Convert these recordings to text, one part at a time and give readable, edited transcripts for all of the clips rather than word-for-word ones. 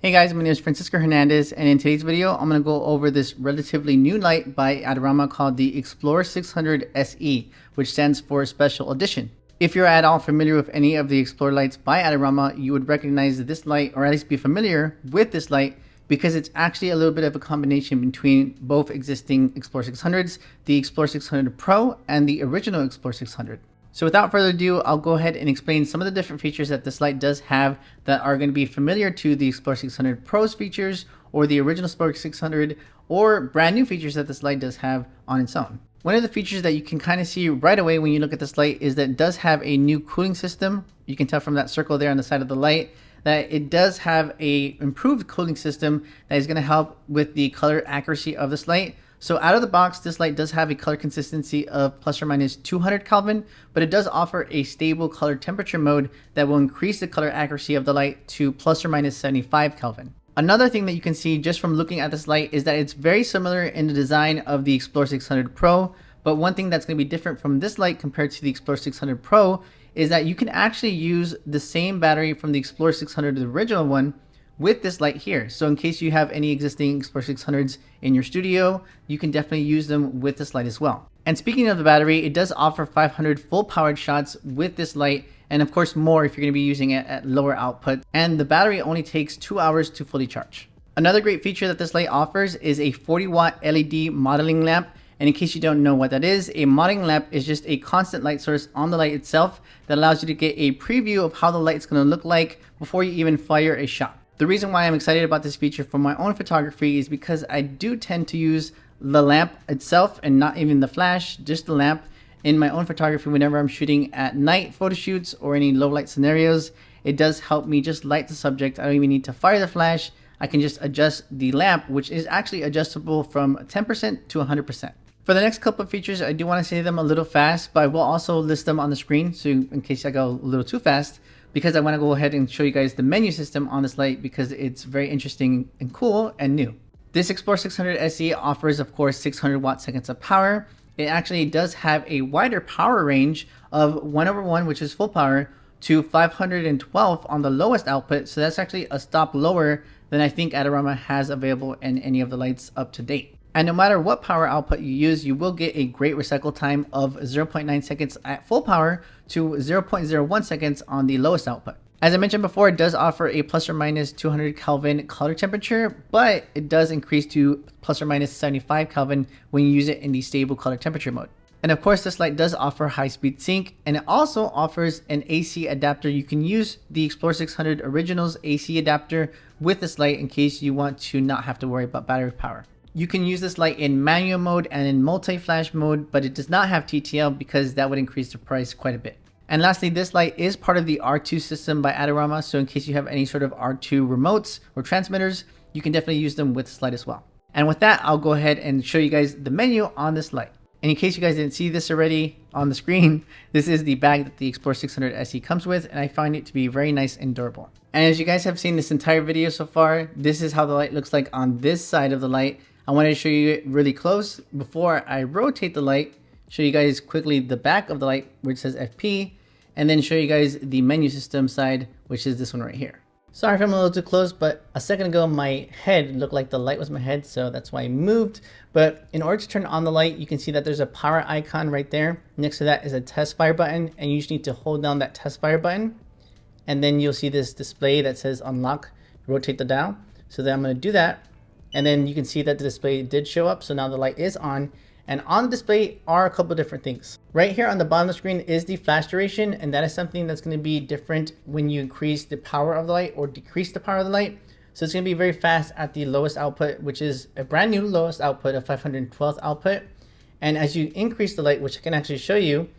Hey guys, my name is Francisco Hernandez, and in today's video, I'm going to go over this relatively new light by Adorama called the XPLOR 600 SE, which stands for Special Edition. If you're at all familiar with any of the XPLOR lights by Adorama, you would recognize this light, or at least be familiar with this light, because it's actually a little bit of a combination between both existing XPLOR 600s, the XPLOR 600 Pro, and the original XPLOR 600. So without further ado, I'll go ahead and explain some of the different features that this light does have that are going to be familiar to the XPLOR 600 Pro's features, or the original XPLOR 600, or brand new features that this light does have on its own. One of the features that you can kind of see right away when you look at this light is that it does have a new cooling system. You can tell from that circle there on the side of the light that it does have a improved cooling system that is going to help with the color accuracy of this light. So out of the box, this light does have a color consistency of plus or minus 200 Kelvin, but it does offer a stable color temperature mode that will increase the color accuracy of the light to plus or minus 75 Kelvin. Another thing that you can see just from looking at this light is that it's very similar in the design of the XPLOR 600 Pro, but one thing that's going to be different from this light compared to the XPLOR 600 Pro is that you can actually use the same battery from the XPLOR 600, the original one, with this light here. So in case you have any existing XPLOR 600s in your studio, you can definitely use them with this light as well. And speaking of the battery, it does offer 500 full powered shots with this light, and of course more if you're going to be using it at lower output. And the battery only takes 2 hours to fully charge. Another great feature that this light offers is a 40-watt LED modeling lamp. And in case you don't know what that is, a modeling lamp is just a constant light source on the light itself that allows you to get a preview of how the light's going to look like before you even fire a shot. The reason why I'm excited about this feature for my own photography is because I do tend to use the lamp itself and not even the flash, just the lamp in my own photography whenever I'm shooting at night photo shoots or any low light scenarios. It does help me just light the subject. I don't even need to fire the flash. I can just adjust the lamp, which is actually adjustable from 10% to 100%. For the next couple of features, I do want to say them a little fast, but I will also list them on the screen, so in case I go a little too fast, because I want to go ahead and show you guys the menu system on this light because it's very interesting and cool and new. This XPLOR 600 SE offers, of course, 600 watt-seconds of power. It actually does have a wider power range of 1/1, which is full power, to 512 on the lowest output, so that's actually a stop lower than I think Adorama has available in any of the lights up to date. And no matter what power output you use, you will get a great recycle time of 0.9 seconds at full power to 0.01 seconds on the lowest output. As I mentioned before, it does offer a plus or minus 200 Kelvin color temperature, but it does increase to plus or minus 75 Kelvin when you use it in the stable color temperature mode. And of course, this light does offer high-speed sync, and it also offers an AC adapter. You can use the XPLOR 600 Original's AC adapter with this light in case you want to not have to worry about battery power. You can use this light in manual mode and in multi-flash mode, but it does not have TTL because that would increase the price quite a bit. And lastly, this light is part of the R2 system by Adorama, so in case you have any sort of R2 remotes or transmitters, you can definitely use them with this light as well. And with that, I'll go ahead and show you guys the menu on this light. And in case you guys didn't see this already on the screen, this is the bag that the XPLOR 600 SE comes with, and I find it to be very nice and durable. And as you guys have seen this entire video so far, this is how the light looks like on this side of the light. I wanted to show you it really close before I rotate the light, show you guys quickly the back of the light where it says FP, and then show you guys the menu system side, which is this one right here. Sorry if I'm a little too close, but a second ago my head looked like the light was my head, so that's why I moved. But in order to turn on the light, you can see that there's a power icon right there. Next to that is a test fire button, and you just need to hold down that test fire button, and then you'll see this display that says unlock, rotate the dial. So then I'm going to do that. And then you can see that the display did show up. So now the light is on, and on the display are a couple different things. Right here on the bottom of the screen is the flash duration. And that is something that's going to be different when you increase the power of the light or decrease the power of the light. So it's going to be very fast at the lowest output, which is a brand new lowest output of 512th output. And as you increase the light, which I can actually show you,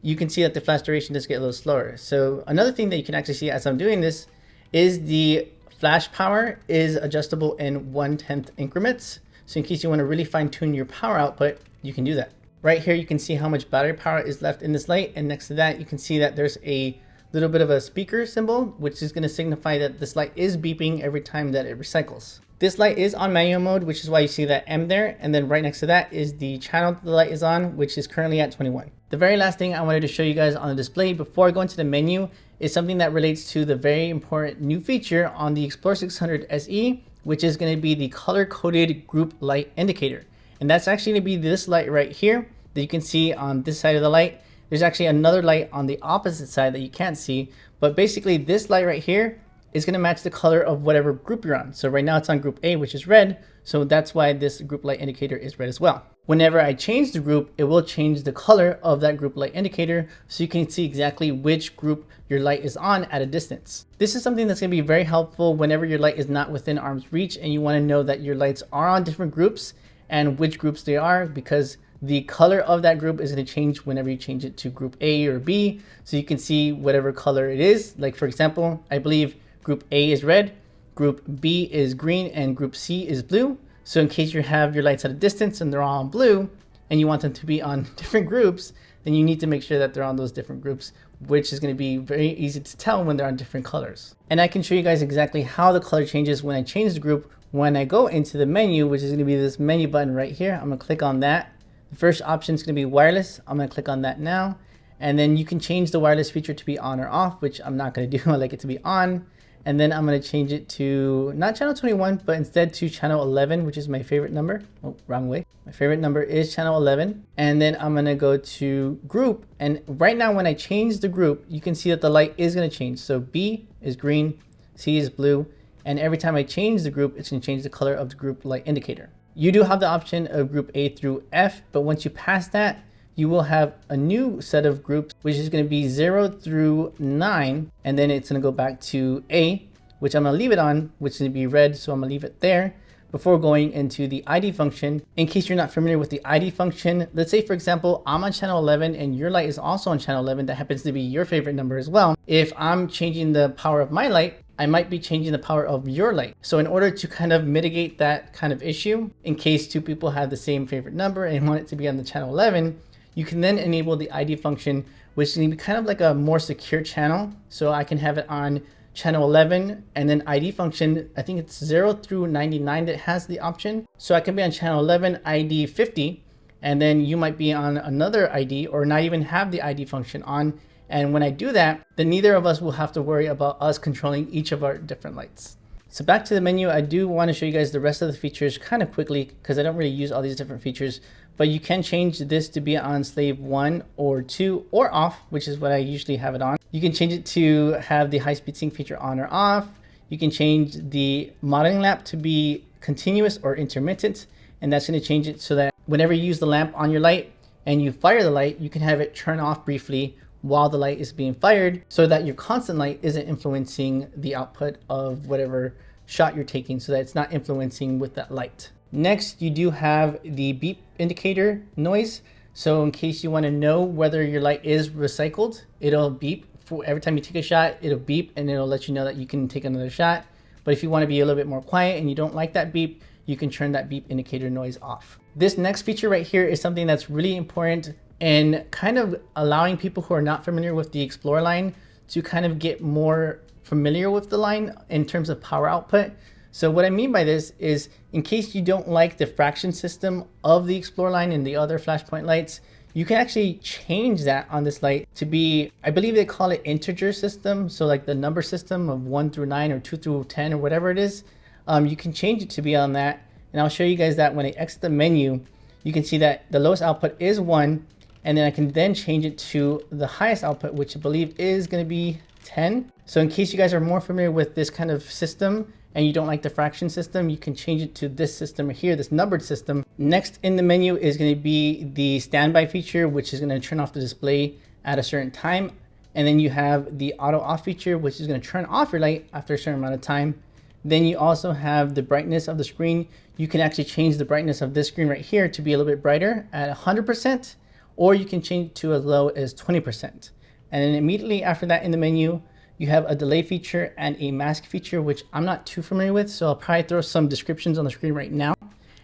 you can see that the flash duration does get a little slower. So another thing that you can actually see as I'm doing this is the flash power is adjustable in 1/10 increments. So in case you want to really fine tune your power output, you can do that. Right here, you can see how much battery power is left in this light. And next to that, you can see that there's a little bit of a speaker symbol, which is going to signify that this light is beeping every time that it recycles. This light is on manual mode, which is why you see that M there. And then right next to that is the channel that the light is on, which is currently at 21. The very last thing I wanted to show you guys on the display before I go into the menu is something that relates to the very important new feature on the XPLOR 600 SE, which is going to be the color-coded group light indicator. And that's actually going to be this light right here that you can see on this side of the light. There's actually another light on the opposite side that you can't see, but basically this light right here is going to match the color of whatever group you're on. So right now it's on group A, which is red. So that's why this group light indicator is red as well. Whenever I change the group, it will change the color of that group light indicator so you can see exactly which group your light is on at a distance. This is something that's going to be very helpful whenever your light is not within arm's reach and you want to know that your lights are on different groups and which groups they are, because the color of that group is going to change whenever you change it to group A or B. So you can see whatever color it is. Like for example, I believe group A is red, group B is green, and group C is blue. So in case you have your lights at a distance and they're all on blue and you want them to be on different groups, then you need to make sure that they're on those different groups, which is going to be very easy to tell when they're on different colors. And I can show you guys exactly how the color changes when I change the group when I go into the menu, which is going to be this menu button right here. I'm going to click on that. The first option is going to be wireless. I'm going to click on that now. And then you can change the wireless feature to be on or off, which I'm not going to do. I like it to be on. And then I'm going to change it to not channel 21, but instead to channel 11, which is my favorite number. Oh, wrong way. My favorite number is channel 11. And then I'm going to go to group. And right now, when I change the group, you can see that the light is going to change. So B is green, C is blue. And every time I change the group, it's going to change the color of the group light indicator. You do have the option of group A through F, but once you pass that, you will have a new set of groups, which is going to be 0 through 9. And then it's going to go back to A, which I'm going to leave it on, which is going to be red. So I'm going to leave it there before going into the ID function. In case you're not familiar with the ID function, let's say, for example, I'm on channel 11 and your light is also on channel 11. That happens to be your favorite number as well. If I'm changing the power of my light, I might be changing the power of your light. So in order to kind of mitigate that kind of issue, in case two people have the same favorite number and want it to be on the channel 11, you can then enable the ID function, which is going to be kind of like a more secure channel. So I can have it on channel 11 and then ID function, I think it's 0 through 99 that has the option. So I can be on channel 11 ID 50, and then you might be on another ID or not even have the ID function on. And when I do that, then neither of us will have to worry about us controlling each of our different lights. So back to the menu, I do want to show you guys the rest of the features kind of quickly because I don't really use all these different features, but you can change this to be on slave 1 or 2 or off, which is what I usually have it on. You can change it to have the high-speed sync feature on or off. You can change the modeling lamp to be continuous or intermittent, and that's going to change it so that whenever you use the lamp on your light and you fire the light, you can have it turn off briefly while the light is being fired so that your constant light isn't influencing the output of whatever shot you're taking, so that it's not influencing with that light. Next, you do have the beep indicator noise. So in case you want to know whether your light is recycled, it'll beep. For every time you take a shot, it'll beep and it'll let you know that you can take another shot. But if you want to be a little bit more quiet and you don't like that beep, you can turn that beep indicator noise off. This next feature right here is something that's really important and kind of allowing people who are not familiar with the XPLOR line to kind of get more familiar with the line in terms of power output. So what I mean by this is, in case you don't like the fraction system of the XPLOR line and the other Flashpoint lights, you can actually change that on this light to be, I believe they call it integer system. So like the number system of 1 through 9 or 2 through 10 or whatever it is, you can change it to be on that. And I'll show you guys that when I exit the menu, you can see that the lowest output is 1. And then I can then change it to the highest output, which I believe is going to be 10. So in case you guys are more familiar with this kind of system and you don't like the fraction system, you can change it to this system here, this numbered system. Next in the menu is going to be the standby feature, which is going to turn off the display at a certain time. And then you have the auto off feature, which is going to turn off your light after a certain amount of time. Then you also have the brightness of the screen. You can actually change the brightness of this screen right here to be a little bit brighter at 100%. Or you can change it to as low as 20%. And then immediately after that in the menu, you have a delay feature and a mask feature, which I'm not too familiar with. So I'll probably throw some descriptions on the screen right now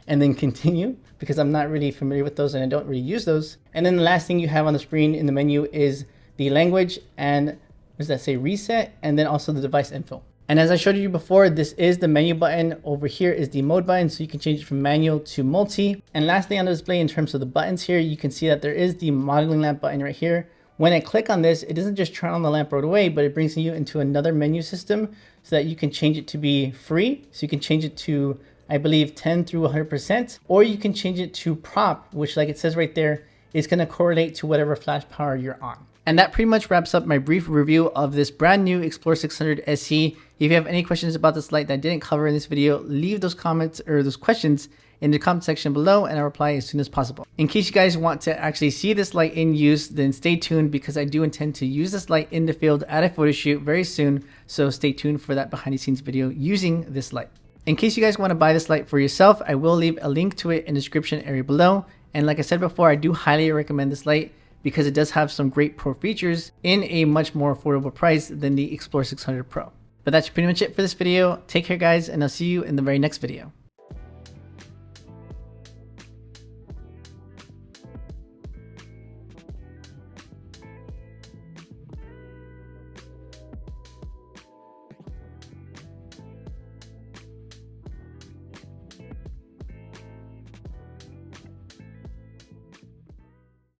and then continue because I'm not really familiar with those and I don't really use those. And then the last thing you have on the screen in the menu is the language and what does that say, reset, and then also the device info. And as I showed you before, this is the menu button. Over here is the mode button, so you can change it from manual to multi. And lastly on the display in terms of the buttons here, you can see that there is the modeling lamp button right here, When I click on this, it doesn't just turn on the lamp right away, but it brings you into another menu system so that you can change it to be free. So you can change it to, I believe, 10 through 100%, or you can change it to prop, which, like it says right there, is going to correlate to whatever flash power you're on. And that pretty much wraps up my brief review of this brand new XPLOR 600 SE. If you have any questions about this light that I didn't cover in this video, leave those comments or those questions in the comment section below and I'll reply as soon as possible. In case you guys want to actually see this light in use, then stay tuned because I do intend to use this light in the field at a photo shoot very soon. So stay tuned for that behind the scenes video using this light. In case you guys want to buy this light for yourself, I will leave a link to it in the description area below. And like I said before, I do highly recommend this light because it does have some great pro features in a much more affordable price than the XPLOR 600 Pro. But that's pretty much it for this video. Take care guys, and I'll see you in the very next video.